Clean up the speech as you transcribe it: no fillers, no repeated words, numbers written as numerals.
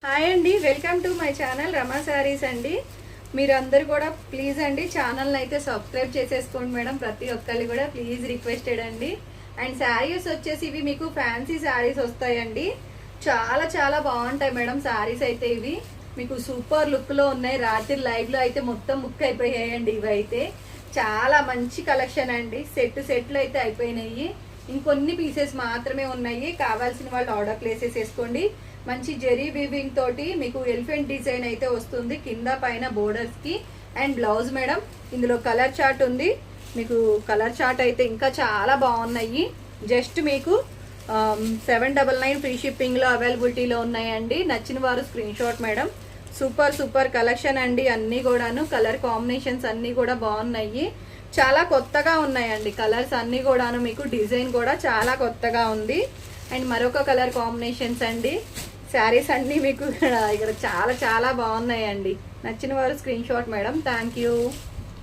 Hi అండి, welcome to my channel రమా శారీస్ అండి. మీరందరూ కూడా ప్లీజ్ అండి ఛానల్ని అయితే సబ్స్క్రైబ్ చేసేసుకోండి మేడం. ప్రతి ఒక్కళ్ళు కూడా ప్లీజ్ రిక్వెస్టెడ్ అండి. అండ్ శారీస్ వచ్చేసి ఇవి మీకు ఫ్యాన్సీ శారీస్ వస్తాయండి. చాలా చాలా బాగుంటాయి మేడం శారీస్ అయితే. ఇవి మీకు సూపర్ లుక్లో ఉన్నాయి. రాత్రి లైవ్లో అయితే మొత్తం బుక్ అయిపోయాయండి. ఇవి అయితే చాలా మంచి కలెక్షన్ అండి. సెట్లు అయితే అయిపోయినాయి. ఇంకొన్ని పీసెస్ మాత్రమే ఉన్నాయి. కావాల్సిన వాళ్ళు ఆర్డర్ ప్లేస్ చేసేసుకోండి. మంచి జెరీ వీవింగ్ తోటి మీకు ఎలిఫెంట్ డిజైన్ అయితే వస్తుంది కింద పైన బోర్డర్స్ కి. అండ్ బ్లౌజ్ మేడం ఇందులో కలర్ చార్ట్ ఉంది. మీకు కలర్ చార్ట్ అయితే ఇంకా చాలా బాగున్నాయి. జస్ట్ మీకు 799 ఫ్రీ షిప్పింగ్ లో అవైలబిలిటీలో ఉన్నాయండి. నచ్చిన వారు screen shot madam. Super super collection అండి. అన్ని కూడాను కలర్ కాంబినేషన్స్ అన్ని కూడా బాగున్నాయి. చాలా కొత్తగా ఉన్నాయండి కలర్స్ అన్ని కూడాను. మీకు డిజైన్ కూడా చాలా కొత్తగా ఉంది. అండ్ మరొక కలర్ కాంబినేషన్స్ అండి. శారీస్ అన్నీ మీకు ఇక్కడ చాలా చాలా బాగున్నాయండి. నచ్చిన వారు screen shot madam. Thank you.